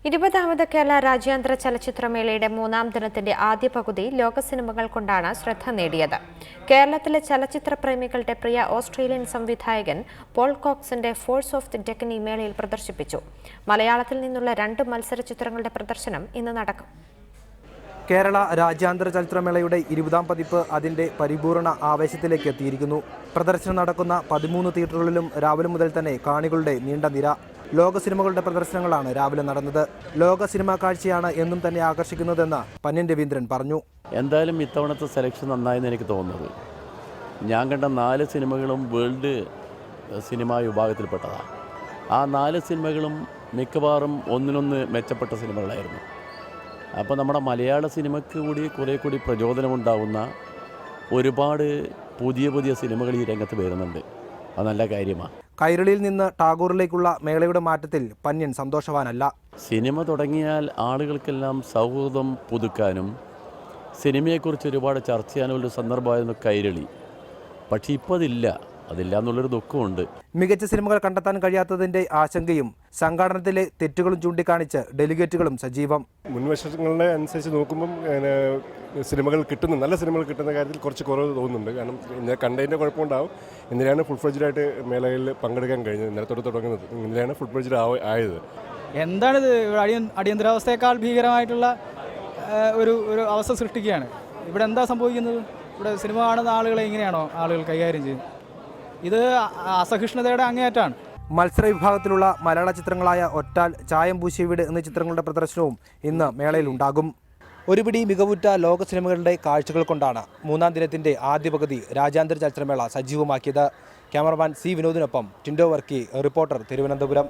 20ാമത് കേരള രാജ്യാന്തര ചലച്ചിത്രമേളയുടെ 3ാം ദിനത്തിന്റെ ആദ്യ പകുതി ലോക സിനിമകൾ കൊണ്ടാണ് ശ്രദ്ധ നേടിയത്. കേരളത്തിലെ ചലച്ചിത്ര പ്രേമികളുടെ പ്രിയ ഓസ്ട്രേലിയൻ സംവിധായകൻ പോൾ കോക്സിന്റെ ഫോഴ്സ് ഓഫ് ദി ഡെക്കനി മേളയിൽ പ്രദർശിപ്പിച്ചു. മലയാളത്തിൽ നിന്നുള്ള 2 മത്സര ചിത്രങ്ങളുടെ പ്രദർശനം ഇന്ന് നടക്കും. കേരള രാജ്യാന്തര ചലച്ചിത്രമേളയുടെ 20ാം പതിപ്പ് അതിന്റെ പരിപൂർണ ആവേശത്തിലേക്ക് എത്തിയിരിക്കുന്നു. പ്രദർശനം നടക്കുന്ന 13 തിയേറ്ററുകളിലും രാവിലെ മുതൽ തന്നെ കാണികളുടെ നീണ്ട നിര. ലോക സിനിമകളുടെ പ്രദർശനങ്ങളാണ് രാവിലെ നടന്നത്. ലോക സിനിമാ കാഴ്ചയാണ് എന്നും തന്നെ ആകർഷിക്കുന്നതെന്ന് പന്ന്യൻ രവീന്ദ്രൻ പറഞ്ഞു. എന്തായാലും ഇത്തവണത്തെ സെലക്ഷൻ നന്നായെന്ന് എനിക്ക് തോന്നുന്നത്. ഞാൻ കണ്ട 4 സിനിമകളും വേൾഡ് സിനിമാ വിഭാഗത്തിൽപ്പെട്ടതാണ്. ആ 4 സിനിമകളും മിക്കവാറും ഒന്നിനൊന്ന് മെച്ചപ്പെട്ട സിനിമകളായിരുന്നു. അപ്പോൾ നമ്മുടെ മലയാള സിനിമയ്ക്ക് കുറേ കൂടി പ്രചോദനമുണ്ടാകുന്ന ഒരുപാട് പുതിയ സിനിമകൾ ഈ രംഗത്ത് വരുന്നുണ്ട്. അത് നല്ല കാര്യമാണ്. കൈരളിയിൽ നിന്ന് ടാഗോറിലേക്കുള്ള മേളയുടെ മാറ്റത്തിൽ പന്ന്യൻ സന്തോഷവാനല്ല. സിനിമ തുടങ്ങിയാൽ ആളുകൾക്കെല്ലാം സൗഹൃദം പുതുക്കാനും സിനിമയെക്കുറിച്ച് ഒരുപാട് ചർച്ച ചെയ്യാനുള്ള സന്ദർഭമായിരുന്നു കൈരളി. പക്ഷേ ഇപ്പോൾ അതില്ല എന്നുള്ളൊരു ദുഃഖമുണ്ട്. മികച്ച സിനിമകൾ കണ്ടെത്താൻ കഴിയാത്തതിന്റെ ആശങ്കയും സംഘാടനത്തിലെ തെറ്റുകളും ചൂണ്ടിക്കാണിച്ച് ഡെലിഗേറ്റുകളും സജീവം. മുൻവശങ്ങളെ അനുസരിച്ച് നോക്കുമ്പം നല്ല സിനിമകൾ കിട്ടുന്ന കാര്യത്തിൽ കുറച്ച് കുറവ് തോന്നുന്നുണ്ട്. കാരണം ഇന്നലെ കണ്ടതിൻ്റെ കുഴപ്പമുണ്ടാവും. ഇന്നലെയാണ് ഫുൾ ഫ്ലെഡ്ജ്ഡായിട്ട് മേളയിൽ പങ്കെടുക്കാൻ കഴിഞ്ഞത്. ഇന്നലത്തോട് തുടങ്ങുന്നത് ഇന്നലെയാണ് ഫുൾ ഫ്ലെഡ്ജ്ഡ് ആയത്. എന്താണിത്? അടിയന്തരാവസ്ഥയേക്കാൾ ഭീകരമായിട്ടുള്ള ഒരു അവസ്ഥ സൃഷ്ടിക്കുകയാണ്. ഇവിടെ എന്താ സംഭവിക്കുന്നത്? ഇവിടെ സിനിമ കാണുന്ന ആളുകളെ ഇങ്ങനെയാണോ ആളുകൾ കൈകാര്യം ചെയ്യുന്നത്? ഇത് അസഹിഷ്ണുതയുടെ അങ്ങേയറ്റാണ്. മത്സര വിഭാഗത്തിലുള്ള മലയാള ചിത്രങ്ങളായ ഒറ്റാൽ, ചായം പൂശിയ വീട് എന്നീ ചിത്രങ്ങളുടെ പ്രദർശനവും ഇന്ന് മേളയിൽ ഉണ്ടാകും. ഒരുപിടി മികവുറ്റ ലോക സിനിമകളുടെ കാഴ്ചകൾ കൊണ്ടാണ് 3ാം ദിനത്തിന്റെ ആദ്യ പകുതി രാജ്യാന്തര ചലച്ചിത്രമേള സജീവമാക്കിയത്. Cameraman C വിനോദിനൊപ്പം ടിൻഡോ Varkey, reporter Thiruvananthapuram.